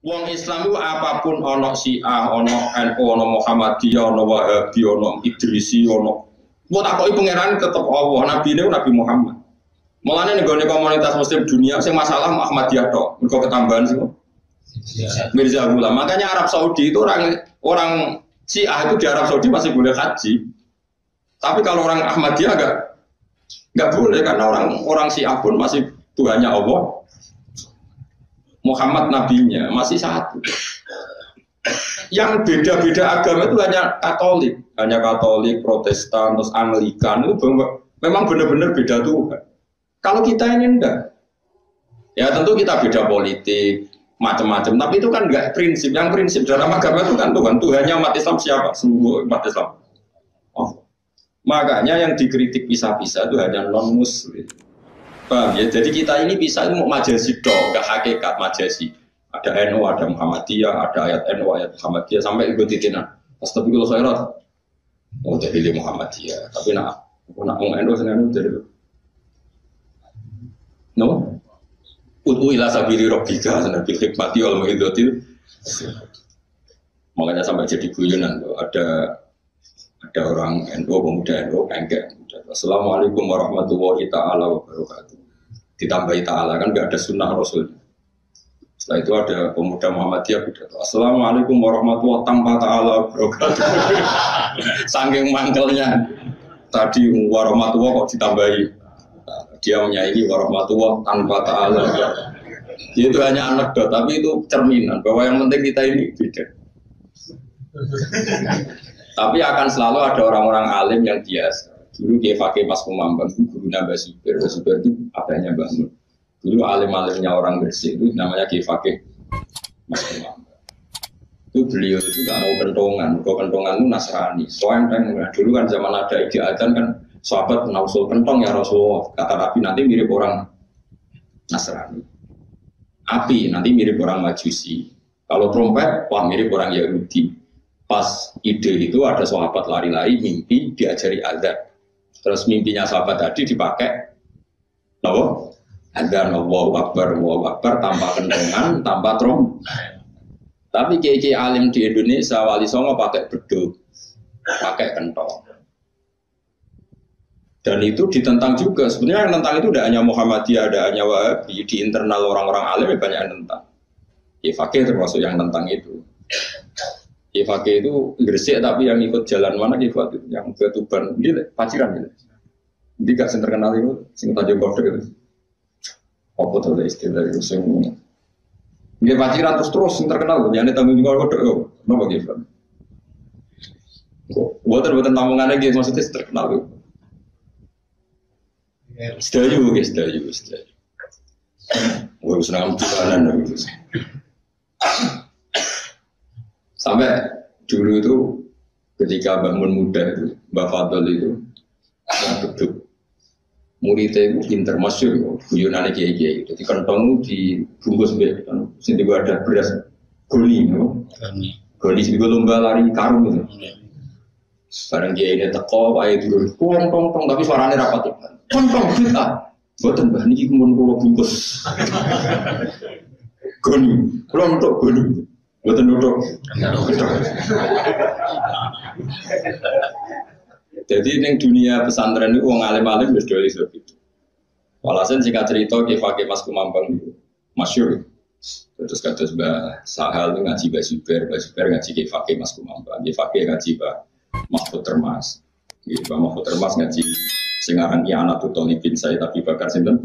Wong Islam itu apapun ono Syiah, ono NU, ono Muhammadiyah, ono Wahabi, ono Idrisi, ono mau takoki pangeran tetep Allah, Nabi ini Nabi Muhammad. Mulane ning komunitas muslim dunia sing masalah Muhammadiyah tok, mergo ketambahan sih. Mirza Ghulam. Makanya Arab Saudi itu orang Syiah itu di Arab Saudi masih boleh haji. Tapi kalau orang Ahmadiyah enggak boleh karena orang Syiah pun masih Tuhannya Allah. Muhammad nabinya masih satu. Yang beda-beda agama itu hanya Katolik, Protestan, terus Anglikan itu memang benar-benar beda Tuhan. Kalau kita ini enggak, ya tentu kita beda politik, macam-macam. Tapi itu kan enggak prinsip. Yang prinsip dalam agama itu kan Tuhan. Tuhannya umat Islam siapa? Semua umat Islam. Oh. Makanya yang dikritik pisah-pisah itu hanya non-Muslim. Paham ya? Jadi kita ini bisa mau majasi dong, enggak hakikat majasi. Ada NU, ada Muhammadiyah, ada ayat NU, ayat Muhammadiyah sampai ikut titinan. Astagfirullah khairat. Oh jadi Muhammadiyah. Tapi nak NU senang jadi. No? Ud'u ila sabili rabbika bil hikmati wal mau'izatil. Makanya sampai jadi guyonan tuh ada orang NU, pemuda NU enggak. Assalamualaikum warahmatullahi taala wabarakatuh. Ditambahi ta'ala kan nggak ada sunnah Rasul. Setelah itu ada pemuda Muhammadiyah pidato. Assalamualaikum warahmatullahi tanpa ta'ala wabarakatuh. Saking mangkelnya tadi warahmatullahi kok ditambahi. Dia menyaingi warahmatullahi tanpa ta'ala. Itu hanya anekdot, tapi itu cerminan bahwa yang penting kita ini beda. Tapi akan selalu ada orang-orang alim yang biasa. Dulu Kiai Fakih Mas Kumambang itu guru Mbah Zubair. Mbah Zubair itu adanya Mbah Mun. Dulu alim-alimnya orang Gresik itu namanya Kiai Fakih Mas Kumambang. Itu beliau itu nggak mau kentongan. Kalau kentongan itu Nasrani. Soalnya dulu kan zaman ada ide adzan kan sahabat nausul kentong ya Rasulullah. Kata Nabi nanti mirip orang Nasrani. Api nanti mirip orang Majusi. Kalau trompet wah mirip orang Yahudi. Pas ide itu ada sahabat lari-lari mimpi diajari adzan. Terus mimpinya sahabat tadi dipakai apa? Adzan Allahu Akbar tanpa kentongan, tanpa trompet. Tapi kiai alim di Indonesia wali songo pakai beduk, pakai kentong. Dan itu ditentang juga. Sebenarnya yang tentang itu tidak hanya Muhammadiyah, tidak hanya Wahabi. Di internal orang-orang alim banyak yang tentang. Kiai Fakih termasuk yang tentang itu. Kiai Fakih itu Gresik tapi yang ikut jalan mana Kiai Fakih yang ke Tuban, dia paciran gitu. Jadi gak yang terkenal itu, sing Tanjung Kodok gitu. Apa tuh istilah itu sing dia paciran terus yang terkenal, yang Tanjung Kodok, kenapa Kiai Fakih? Buatan tamungannya gitu maksudnya terkenal itu. Sedayu. Gue senang jualan gitu. Sampai dulu itu ketika Mbak Mun muda itu, Mbak Fadl itu yang beduk muridnya itu pinter masyur, guyonannya kiai-kiai. Jadi kantong dibungkus sini juga ada beras goni, goni sini lomba lari karung itu. Barang kiai ini teko, ayat dulu, tong tapi suaranya rapat itu, tong kita, buatan bahan ini kemudian kalau bungkus, goni, kalau untuk goni. Betul duduk. Jadi di dunia pesantren itu orang alim-alim berdua seperti itu. Walhasil singkat cerita Kiai Fakih Mas Kumambang itu masyhur. Terus kata Mbah Sahal itu ngaji Mbah Zubair ngaji Kiai Fakih Mas Kumambang. Kiai Fakih ngaji Mbah Mahfud Termas. Mbah Mahfud Termas ngaji singaran Iana Tutolibin saya tapi bakar sinten.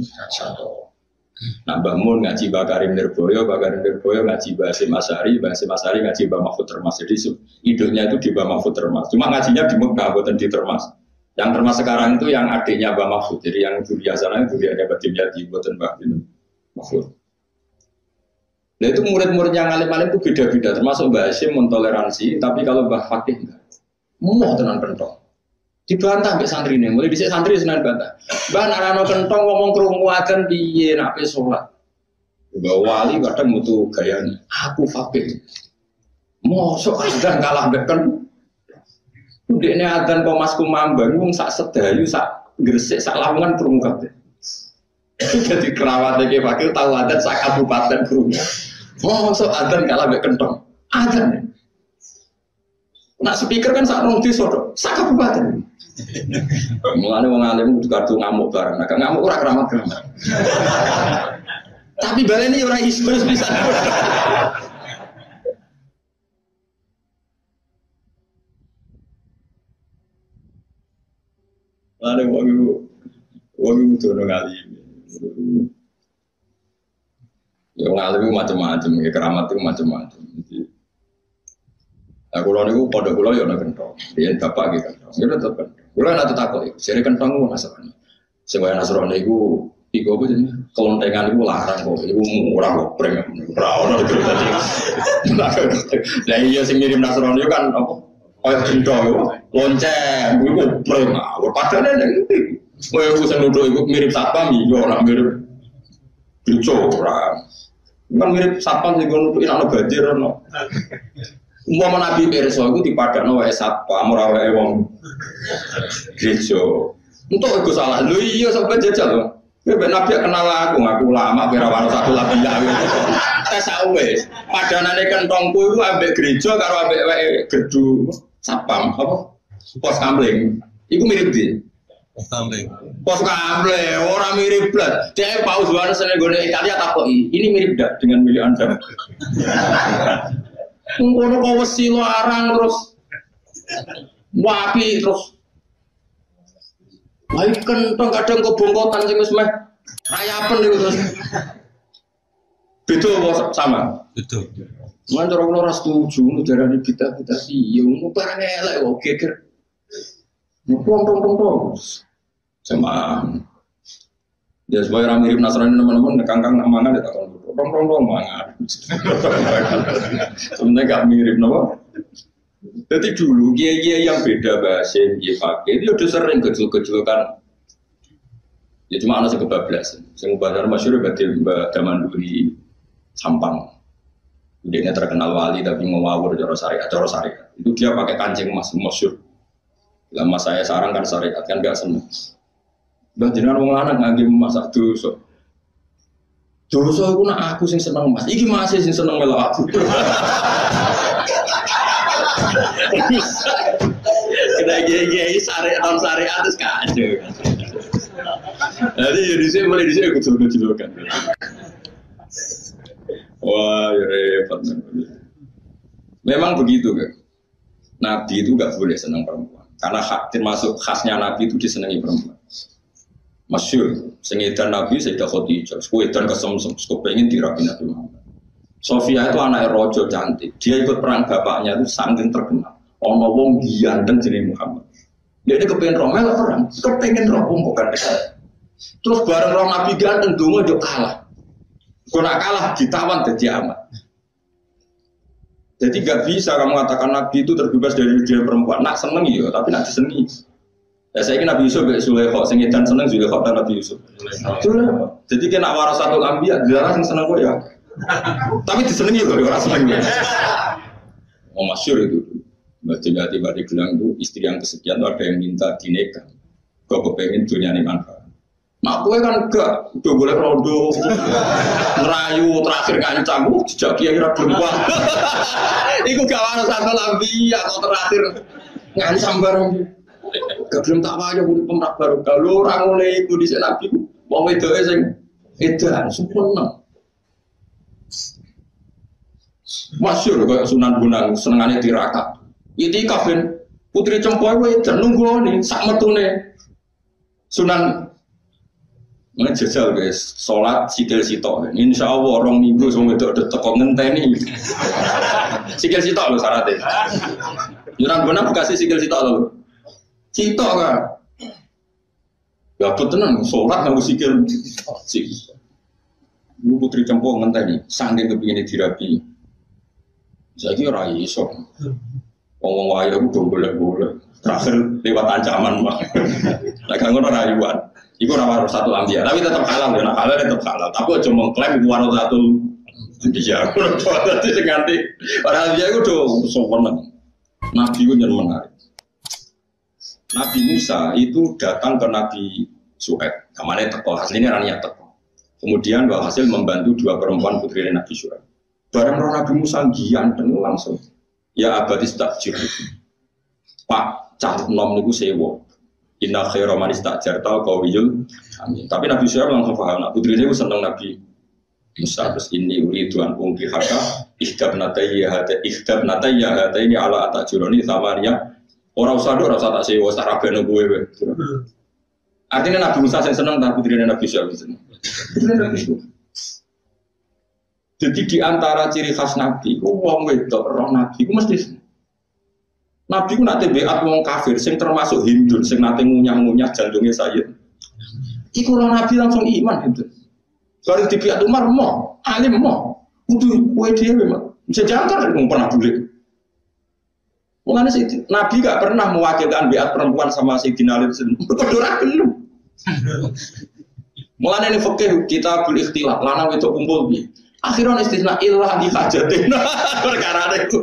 Nah, Mbah Mun ngaji Mbah Karim Nirboyo ngaji Mbah Hasyim Asy'ari ngaji Mbah Mahfud Termas. Jadi idenya itu di Mbah Mahfud Termas. Cuma ngajinya di Mekah, bukan di Termas. Yang Termas sekarang itu yang adiknya Mbah Mahfud. Jadi yang Julia sana itu dia Badim Yadi, bukan Mbah Mahfud. Nah itu murid-murid yang alim-alim itu beda-beda. Termasuk Mbah Hasyim mentoleransi, tapi kalau Mbah Fakih enggak. Mau tenan pentol. Dibantah sampai santri ini, mulai bisa santri senang bantah. Mbah narano kentong ngomong krungu adzan piye nak pe salat. Mbah wali kadang mutu gayane, aku Fakih. Mosok adzan kalah mbek kan. Ndekne adzan kok Mas Kumambang wong sak Sedayu sak Gresik sak Lamongan krungu kabeh. Jadi kerawate Ki Fakih tahu adzan sak kabupaten krungu. Oh, so adzan kalah mbek kentong. Adzan. Nak speaker kan sak rong desa tok, sak kabupaten. Mulane wong alim kudu kartu ngamuk bareng. Nek ngamuk ora keramat-keramat. Tapi baleni ora hisbus bisa. Mulane wong itu ngalim. Ya ngalim macam-macam, ya keramat itu macam-macam. Aku lalu itu pada pulau ya nak kentong, dia dapat gitu kentong, dia tetap kentong. Pulau nak takut, seri kentong itu masalahnya. Sebagai Nasrani itu, apa sih? Kelontengan itu larang kok, itu murah kok, premium, murah itu tadi. Nah iya sih mirip Nasrani itu kan apa? Kayak kentong, lonceng, itu premium. Padahal ada itu, aku senuduk itu mirip satpam, iya orang mirip lucu orang. Kan mirip satpam sih, gue nutuin anak banjir, no. Umpama Nabi Perso itu dipadakno wae satpam ora wae wong gereja. Entuk iku salah. Lho iya sampe jajal lho. Kowe Nabi kenal aku lama kira waro satu labi ya. Tes wis. Padanane kentongku iku ambek gereja karo ambek wae gedhu satpam apa? Pos kamling. Iku mirip di. Pos kamling. Pos kamling ora mirip blas. Dek Paus Yohanes nek gone Italia takoki, ini mirip ndak dengan milik Anda? Ngono kok wesi larang terus wapi terus ayo kentong kadang kok bongkotan sing wis meh rayapen niku terus beda apa sama beda man cara kula ora setuju darani kita iya ngono barang elek kok geger tong sama ya supaya orang mirip Nasrani teman-teman nekangkang amangan ya takon tong mangan sebenarnya gak mirip nopo. Jadi dulu kiai yang beda bahasa yang pakai itu udah sering kecil kan ya cuma anak sekebablasan yang bahasa masyhur berarti Mbak Damanduri Sampang dia terkenal wali tapi ngawur cara syariat itu dia pakai kancing emas masyhur. Lama saya sarang kan syariat kan gak seneng. Dan jenengan wong lanang ngangge masak dosa. Dosa iku nak aku sing seneng Mas. Iki masih sing seneng melok aku. Kita gigi syariat terus kacau. Jadi ya di sini kecil-kecilokan. Wah, ya repot. Memang begitu kan. Nabi itu gak boleh senang perempuan. Karena termasuk khasnya Nabi itu disenangi perempuan. Masyhur, sengidan Nabi Sayyidah Khadijah, sekian kesemsem, pengen dirapi Nabi Muhammad. Sofia itu anak rojo cantik, dia ikut perang bapaknya itu saking terkenal. Ono wong ganteng jenenge Muhammad. Dia ini kepengen romel perang, kepengen roh bukan dekat. Terus bareng roh Nabi ganteng dungo jo kalah. Kau nak kalah ditawan jadi amat. Jadi gak bisa kamu mengatakan Nabi itu terbebas dari ujian perempuan. Nak seneng ya, tapi nak disengi. Ya saya kira Nabi Yusuf kayak Zulaikha, sengidan seneng Zulaikha dan Nabi Yusuf. Jadi kena warasatul anbiya, dia sing seneng kok ya. Tapi disenengi loh, orang seneng ya. Oh masyhur itu. Tiba-tiba dibilang itu istri yang kesekian ada yang minta dinikah. Kok kepengen dunia ini manfaat. Mak gue kan enggak, udah boleh rondo, ngerayu terakhir kancam, sejak kiai perempuan. Iku gak warasatul anbiya atau terakhir ngancam bareng. Gak belum tak wajah untuk pemerak baru. Kalau orang mulai itu di Nabi, mau itu sing edan sempurna. Masyhur kayak Sunan Bonang senengannya tirakat. Itikaf kan putri cempoy edan nunggu nih sak metune. Sunan ngejajal guys, sholat sikil sitok. Insya Allah orang minggu semua itu ada teko ngenteni. Sikil sitok loh syaratnya. Sunan Bonang kasih sikil sitok loh. Cita kan, ya betul sholat nggak sikil, Ibu putri cempong ngenteni, sangking kepingin dirapi. Saya kira iso, ngomong waya udah boleh, terakhir lewat ancaman mah, lagi ngono rayuan. Iku rawat satu ambiar, tapi tetap halal ya, halal tetap halal. Tapi cuma mengklaim iku rawat satu ambiar, aku udah nanti ganti. Padahal dia itu udah sempurna, Nabi itu yang menarik. Nabi Musa itu datang ke Nabi Syuaib, namanya teko, hasilnya rania teko. Kemudian hasil membantu dua perempuan putri Nabi Syuaib. Barang roh Nabi Musa ganteng langsung. Ya abadi istajir. Pak cah nom niku sewa. Inna khairu man istajarta qawiyul amin. Tapi Nabi Syuaib langsung paham. Nah, putrinya itu seneng Nabi Musa terus ini uridu an ungki haka ihdab natayya hata ini ala atajuroni thamaniya. Orang usah tak sewa sarabene kowe. Artinya Nabi Musa yang seneng tapi putrinya Nabi Syuaib seneng. Jadi di antara ciri khas Nabi, wong wedok roh Nabi, mesti Nabi ku nate beat wong kafir, sing termasuk Hindu, sing nate ngunyah-ngunyah jantungnya Sayyid. Iku roh Nabi langsung iman itu. Baru di beat Umar mau, alim mau, udah kue dia memang bisa jangkar kan pernah boleh. Mulanya sih Nabi gak pernah mewakilkan beat perempuan sama Sayyidina Ali sendiri. Berdoa belum. Mulanya ini fakih kita boleh ikhtilaf, lanang itu kumpul bi. Akhirnya istisna ilah di hajatin perkara itu.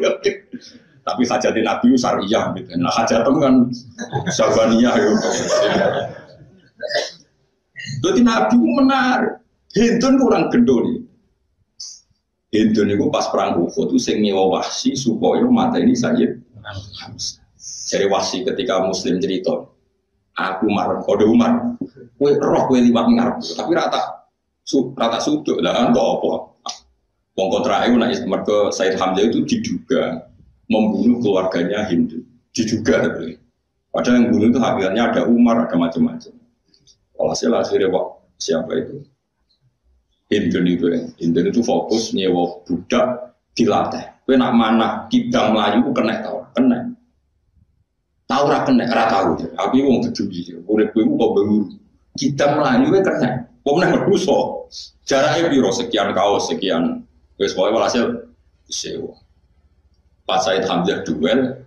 Tapi hajatin Nabi syariah gitu. Nah hajatem kan sabaniyah gitu. Jadi Nabi menarik. Hindun kurang gendol nih. Hindun itu pas perang Uhud itu sing nyewa Wahsy supaya mateni Sayyid Hamzah. Jadi Wahsy ketika Muslim cerita, aku marah kode Umar, kowe roh kowe liwat ngarep, tapi rata suduk lah kan apa. Wong kontra itu nak mergo Sayyid Hamzah itu diduga membunuh keluarganya Hindu, diduga tapi padahal yang bunuh itu hakikatnya ada Umar, ada macam-macam. Walhasil akhirnya siapa itu? Hindu itu fokus nyewa budak dilatih. Kowe nak mana kidang Melayu kena tau, kena. Tahu ra kena, ra tahu. Tapi wong gedhe urip kowe kok baru kidang Melayu kena. Wong nang meruso. Jarake piro sekian kaos sekian. Wis pokoke walhasil sewa. Pas Sayyid Hamzah duel,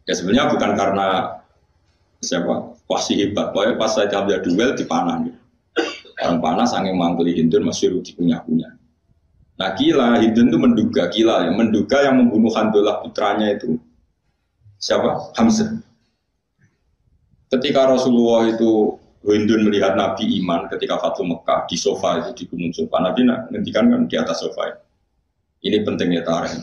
ya sebenarnya bukan karena siapa Wahsy hebat, pokoknya pas Sayyid Hamzah duel dipanah gitu. Orang panas angin mangkeli Hindun masih dikunyah-kunyah. Nah Kila, Hindun itu menduga yang membunuh Handullah putranya itu siapa? Hamzah. Ketika Rasulullah itu Hindun melihat Nabi iman ketika Fatul Mekah di sofa itu di gunung sofa, Nabi ngendikan kan di atas sofa. Ini pentingnya tarik.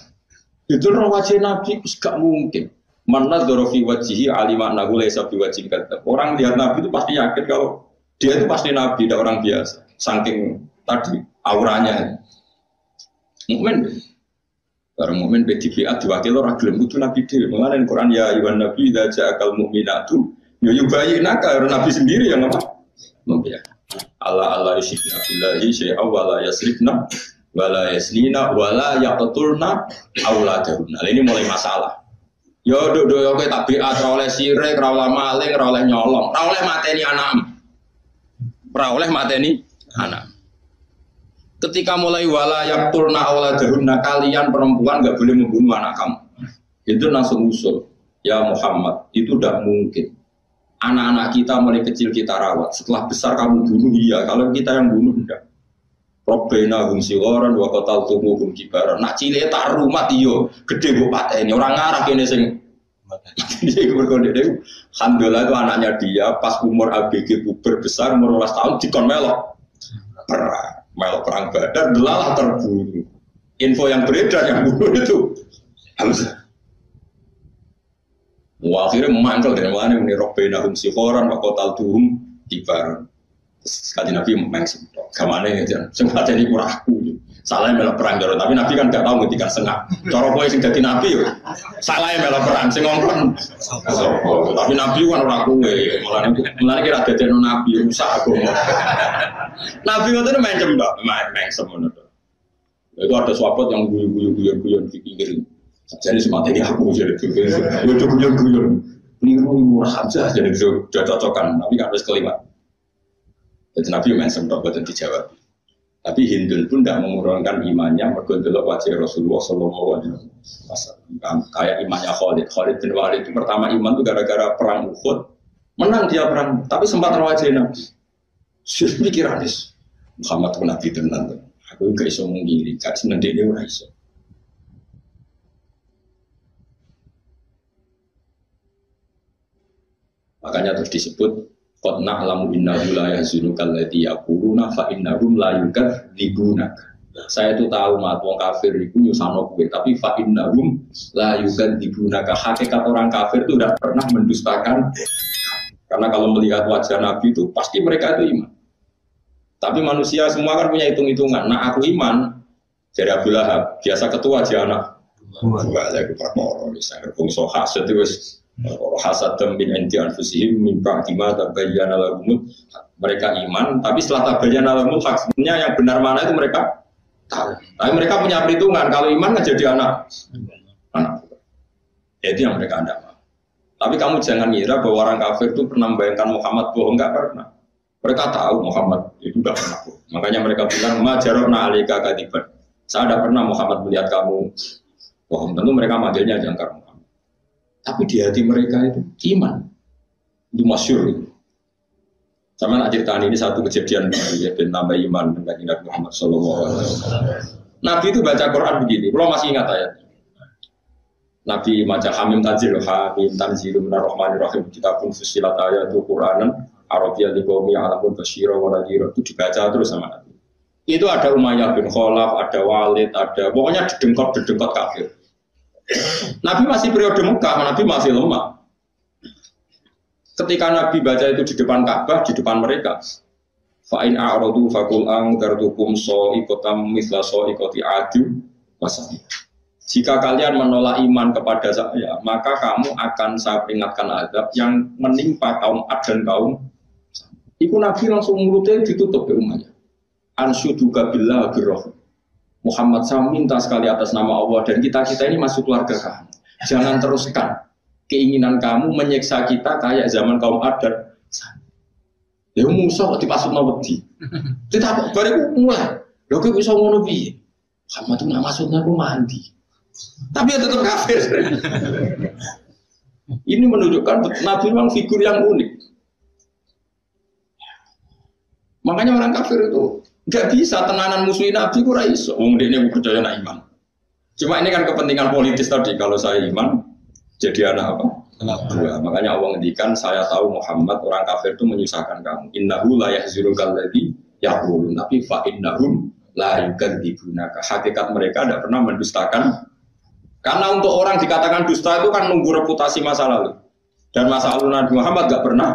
Itu roh wajah Nabi itu gak mungkin. Mana dorofi wajihi alimah nagu laisa biwajib kata. Orang lihat Nabi itu pasti yakin kalau dia itu pasti Nabi, tidak orang biasa. Saking tadi auranya. Mukmin. Barang mukmin PDBA diwakil orang gelem itu Nabi dia. Mengenai Quran ya ayuhan Nabi idza ja'akal mu'minatu yubayyinaka Nabi sendiri yang apa? Membiak. Allah yusyrikna billahi syai'a wa la yasrifna wa la yaslina wa la yaqtulna auladahunna. Ini mulai masalah. Yo yo kowe tabiat ora oleh sirik, ora oleh maling, ora oleh nyolong, ora oleh mateni anak. Ora oleh mateni anak. Ketika mulai wala yaqtulna auladahunna, kalian perempuan enggak boleh membunuh anak kamu. Itu langsung usul. Ya Muhammad, itu tidak mungkin. Anak-anak kita mulai kecil kita rawat, setelah besar kamu bunuh, iya. Kalau kita yang bunuh, enggak. Robbena hum sigoran wa qataltumu hum kibaran. Nak cilik tak rumah iyo, gede mbok pateni. Orang ngarah kene sing dia berkode itu. Alhamdulillah itu anaknya dia pas umur ABG puber besar umur 12 tahun dikon melok perang Badar delalah terbunuh. Info yang beredar yang bunuh itu Hamzah. Wah, akhirnya memangkel dengan mana ini Robbena hum sigoran wa qataltuhum kibaran. Sekali Nabi mention, kemana ya jangan, sempat jadi kurangku. Salahnya melok perang jaro, tapi Nabi kan gak tahu ketika sengak. Cara kowe sing dadi Nabi yo, salahnya melok perang, sing ngomong. Tapi Nabi kan ora kowe, mulane kira dadekno Nabi rusak agama. Nabi ngoten mencem tok, mengsem ngono tok. Itu ada sahabat yang guyon di pinggir. Jadi semata ini aku jadi itu guyon. Niru murah aja jadi sudah cocokan, tapi kan harus kelima. Jadi Nabi mention dok betul dijawab. Tapi Hindun pun tidak mengurangkan imannya mergondelok wajah Rasulullah Sallallahu Alaihi Wasallam. Kayak imannya Khalid bin Walid itu pertama iman itu gara-gara perang Uhud menang dia perang, tapi sempat wajah Nabi. Sudah pikiran Muhammad pun Nabi tenan. Aku gak iso mengiri, gak seneng dia ora iso. Makanya terus disebut qad na'lamu innahu la yahzunukal ladzi yaquluna fa innahum la yukadzibunaka. Saya itu tahu mat wong kafir itu nyusano kowe, tapi fa innahum la yukadzibunaka. Hakikat orang kafir itu tidak pernah mendustakan. Karena kalau melihat wajah Nabi itu pasti mereka itu iman. Tapi manusia semua kan punya hitung-hitungan. Nah aku iman, jadi Abu Lahab biasa ketua aja anak. Dua lagi perkara, misalnya bungso hasad itu hasad min indi anfusihim min ba'di ma tabayyana lahum. Mereka iman, tapi setelah tabayyana lahum sebenarnya yang benar mana itu mereka tahu. Tapi mereka punya perhitungan, kalau iman nggak jadi anak. Jadi yang mereka tidak mau. Tapi kamu jangan ngira bahwa orang kafir itu pernah membayangkan Muhammad bohong, nggak pernah. Mereka tahu Muhammad itu nggak pernah bohong. Makanya mereka bilang majarona alika kadiban. Saya tidak pernah Muhammad melihat kamu bohong. Tentu mereka manggilnya jangkar Muhammad. Tapi di hati mereka itu iman. Itu masyhur. Sama nak ceritaan ini satu kejadian ya ben tambah iman dengan Nabi Muhammad sallallahu alaihi wasallam. Nabi itu baca Quran begini, kalau masih ingat ayat. Nabi baca Hamim Tanzil minar rahmanir rahim, kitabun fussilat ayatul Qur'anan Arabiyyal liqaumi ya'lamun basyira wa nadhira, itu dibaca terus sama Nabi. Itu ada Umayyah bin Khalaf, ada Walid, ada pokoknya dedengkot kafir. Nabi masih periode Mekah, Nabi masih lemah. Ketika Nabi baca itu di depan Ka'bah, di depan mereka, fa'in a'radu faqul angdartukum so'ikotam mithla so'ikoti adu wasami. Jika kalian menolak iman kepada saya, maka kamu akan saya peringatkan azab yang menimpa kaum Ad dan kaum. Iku Nabi langsung mulutnya ditutup ke umatnya. Ansyuduka billah birroh. Muhammad, saya minta sekali atas nama Allah dan kita ini masuk keluarga kamu. Jangan teruskan keinginan kamu menyiksa kita kayak zaman kaum Ad. Ya Musa kok dipasutno wedi. Ditakok bareng mulai. Lho kok iso ngono piye? Muhammad itu maksudnya aku mandi. Tapi ya tetap kafir. Ini menunjukkan Nabi memang figur yang unik. Makanya orang kafir itu nggak bisa tenanan musuhin Nabi kurang iso. Wong dene percaya nak iman. Cuma ini kan kepentingan politis tadi. Kalau saya iman jadi anak apa? Anak dua. Makanya Allah ngendikan saya tahu Muhammad orang kafir itu menyusahkan kamu. Innahu la yahzurukal ladzi yaqulun. Tapi fa innahum la yukadzibunaka. Hakikat mereka tidak pernah mendustakan. Karena untuk orang dikatakan dusta itu kan nunggu reputasi masa lalu. Dan masa lalu Nabi Muhammad nggak pernah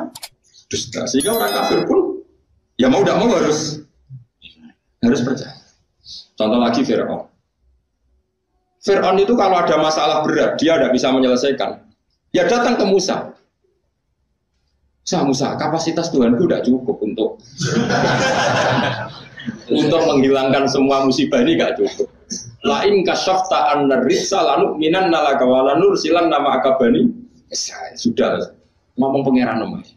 dusta. Sehingga orang kafir pun ya mau tidak mau harus percaya. Contoh lagi Fir'aun. Fir'aun itu kalau ada masalah berat, dia tidak bisa menyelesaikan. Ya datang ke Musa. Musa, kapasitas Tuhanku tidak cukup untuk menghilangkan semua musibah ini tidak cukup. Lain kasyafta an-narisa lanu minan nalaka walanur silan nama akabani. Sudah, ngomong pengeran namanya.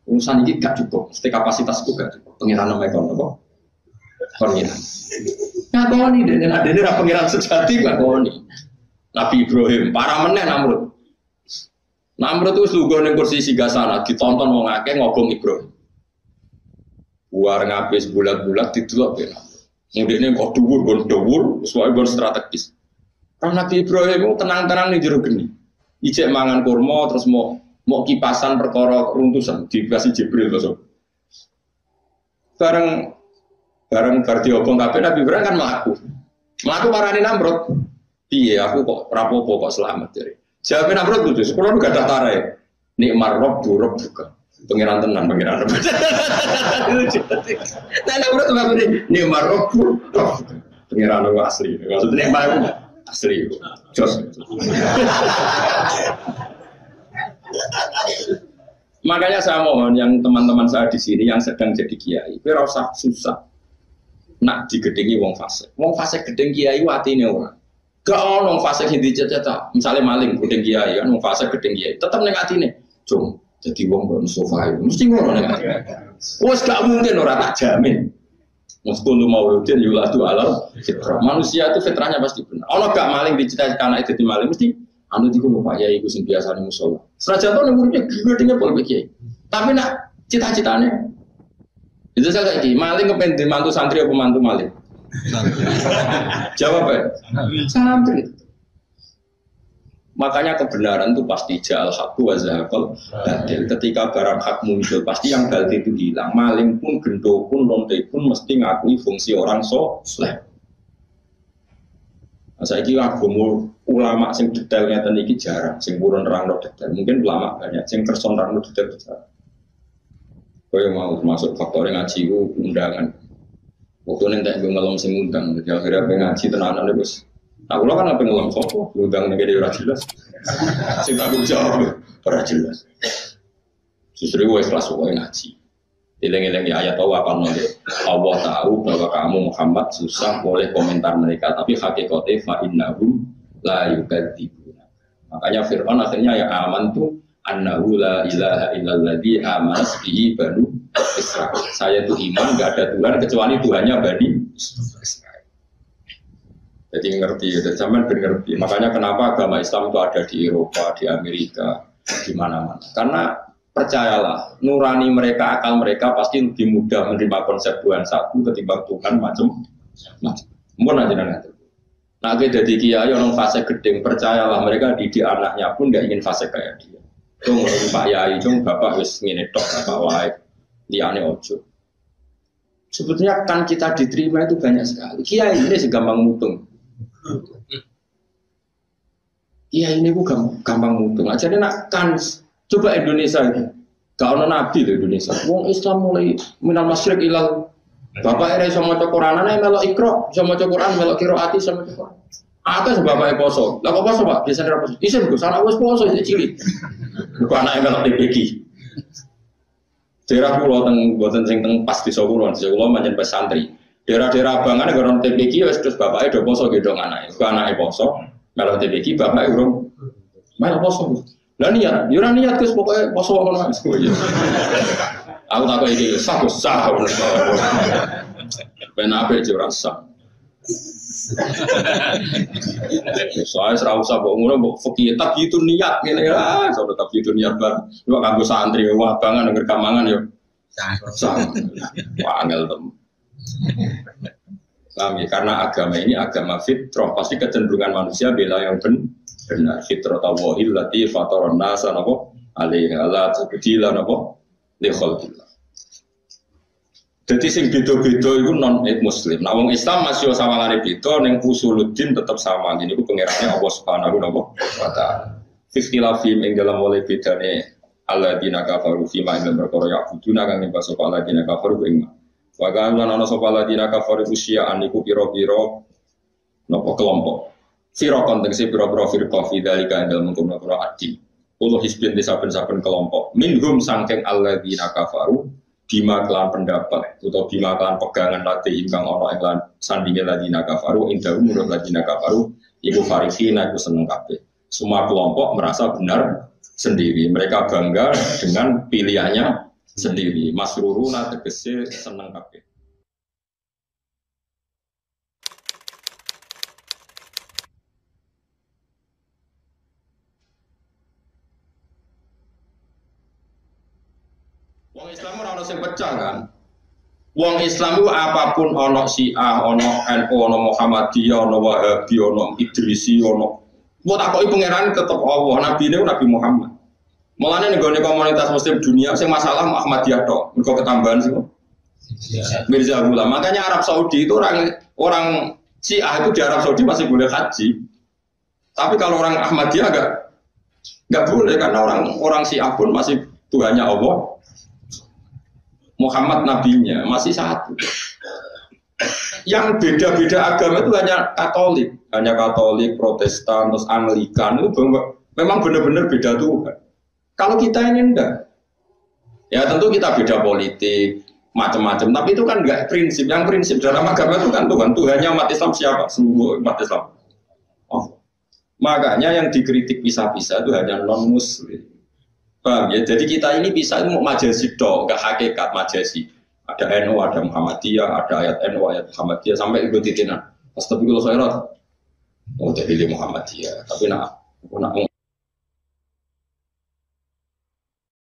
Urusan ini tidak cukup. Mesti kapasitasku tidak cukup. Pengeran namanya kau pengiran. Nah kau ini dan ada ini pengiran sejati nggak kau ini. Nabi Ibrahim, para meneh Namrud. Namrud itu lugu ning kursi sigasana ditonton wong akeh ngobong Ibrahim. Buar ngabis bulat-bulat didelok ya. Ngene kok dhuwur, sesuai gon strategis. Karena Nabi Ibrahim itu tenang-tenang ning jero geni. Ijek mangan kurma terus mau kipasan perkara runtusan dikasih Jibril to. Bareng bar diobong kabeh Nabi Ibrahim kan mlaku. Mlaku marani Namrud. Piye aku kok rapopo kok selamat jare. Jawab Namrud kudu sekolah enggak ada tare. Nikmar rob buka. Pengiran tenan pengiran. Nah Namrud apa ini? Nikmar rob. Pengiran asli. Maksudnya nikmar asli. Jos. Makanya saya mohon yang teman-teman saya di sini yang sedang jadi kiai, ora usah susah. Nak digedhengi wong fasik. Wong fasik gedeng kiai watine ora. Gak ono fasik sing diceceta. Misale maling gedeng kiai kan wong fasik gedeng kiai, tetep ning atine. Cung, dadi wong kon sofa mesti ngono ning atine. Wes gak mungkin ora tak jamin. Meskipun mauludin yulatu alal fitrah. Manusia itu fitrahnya pasti benar. Ono gak maling diceceta anak dadi maling mesti anu iku Pak Yai iku sing biasa ning musala. Senajan to ning muridnya gedenge pol kiai. Tapi nak cita-citane itu saya lagi, maling kepengen dimantu santri apa mantu maling? Jawab ya? Santri. Makanya kebenaran itu pasti ja'al haqqu wa zahaqal batil. Ketika barang hak muncul, pasti yang batil itu hilang. Maling pun, gendho pun, lonte pun mesti ngakui fungsi orang soleh. Masa iki agama ulama sing detailnya ten iki jarang, sing purun nerangno detail. Mungkin ulama banyak sing kersa nerangno detail jarang. Kaya mau termasuk faktor ngaji ku undangan. Waktu nentek ngelom sing undang, jadi akhirnya ngaji tenanan terus. Nah, kalau kan apa ngelom sopo, undang negeri ora jelas. Sing tanggung jawab ora jelas. Justru gue ikhlas gue ngaji. Dileng-eleng ya ayat Allah apa nanti. Allah tahu bahwa kamu Muhammad susah boleh komentar mereka, tapi hakikatnya fa innahum la yukadzibuna. Makanya Fir'aun akhirnya ya aman tuh annahu la ilaha illalladzi amana bihi banu Israil. Saya itu iman enggak ada Tuhan kecuali Tuhannya Bani Israil. Jadi ngerti, dan zaman ngerti. Makanya kenapa agama Islam itu ada di Eropa, di Amerika, di mana-mana. Karena percayalah, nurani mereka, akal mereka pasti lebih mudah menerima konsep Tuhan satu ketimbang Tuhan macam-macam. Mungkin aja nanti. Nah, kita jadi kiai orang fase gedeng, percayalah mereka didik anaknya pun nggak ingin fase kayak dia. Cung Pak Yai, cung Bapak wis ngene tok apa wae. Liyane ojo. Sebetulnya kan kita diterima itu banyak sekali. Kiai ini segampang mutung. Kiai ini ku gampang mutung. Aja nak kan coba Indonesia itu. Gak ono nabi di Indonesia. Wong Islam mulai minal masyriq ilal. Bapak era iso maca Quran, ana melok Iqra, iso maca Quran, melok qiraati iso maca Quran. Akeh bapak poso. Lah kok poso, Pak? Biasane ora poso. Isin Gus, anak wis poso iki cilik. Bukan anake melok TPG. Daerah kula teng boten sing teng pas desa kula pancen pesantri. Daerah-daerah abangane gara TPG wis terus bapake do poso gedong anake. Bukan anake poso, melok TPG bapake urung melok poso. Lah niat, yo ora niat Gus pokoke poso ngono wis. Aku takut ini sah. Benape jurasa. Soalnya serau sabuk ngono mbok fikih tapi itu niat ngene ya, soalnya tapi itu niat bar. Lu kanggo santri wah banget denger kamangan yo. Sah. Wah angel tem. Kami karena agama ini agama fitrah, pasti kecenderungan manusia bela yang benar. Fitrah tawahil lati fataron nasa napa alaihi ala tabdila napa li khalqillah. Jadi sing beda-beda itu non muslim. Nah wong Islam masih sawangane beda ning usuluddin tetap sama. Ini ku pangerane Allah Subhanahu wa taala. Ikhtilafim ing dalam oleh bedane alladzina kafaru fi ma ing perkara ya'buduna kang nyembah sapa alladzina kafaru ing. Wa kana ana sapa alladzina kafaru syi'an niku pira-pira napa kelompok. Firaqon tegese pira-pira firqah fi dzalika ing dalam mengkono adi. Ulu hisbin saben-saben kelompok. Minhum sangking alladzina kafaru bima kelan pendapat atau bima kelan pegangan latih ingkang ana ing lan sandinge ladina kafaru indahu menurut ladina kafaru iku farihina iku seneng kabeh. Semua kelompok merasa benar sendiri. Mereka bangga dengan pilihannya sendiri. Masruruna tegese seneng kabeh. Wong Islam ora ono sing pecah kan. Wong Islam itu apapun ono Syiah, ono NU, ono Muhammadiyah, ono Wahabi, ono Idrisi, ono. Mbok takoki pangeran tetep Allah, nabi ini Nabi Muhammad. Mulane ning komunitas muslim dunia sing masalah Muhammadiyah tok, mergo ketambahan sih. Mirza Ghulam. Makanya Arab Saudi itu orang Syiah itu di Arab Saudi masih boleh haji. Tapi kalau orang Ahmadiyah enggak boleh karena orang Syiah pun masih Tuhannya Allah. Muhammad nabinya masih satu. Yang beda-beda agama itu hanya Katolik, Protestan, terus Anglikan itu memang benar-benar beda Tuhan. Kalau kita ini enggak, ya tentu kita beda politik, macam-macam. Tapi itu kan enggak prinsip. Yang prinsip dalam agama itu kan Tuhannya umat Islam siapa? Seluruh umat Islam. Oh, makanya yang dikritik pisah-pisah itu hanya non Muslim. Paham ya? Jadi kita ini bisa mau majasi dong, enggak hakikat majasi. Ada NU, ada Muhammadiyah, ada ayat NU, ayat Muhammadiyah sampai ikut titinan. Astagfirullah khairat. Oh jadi Muhammadiyah, tapi nak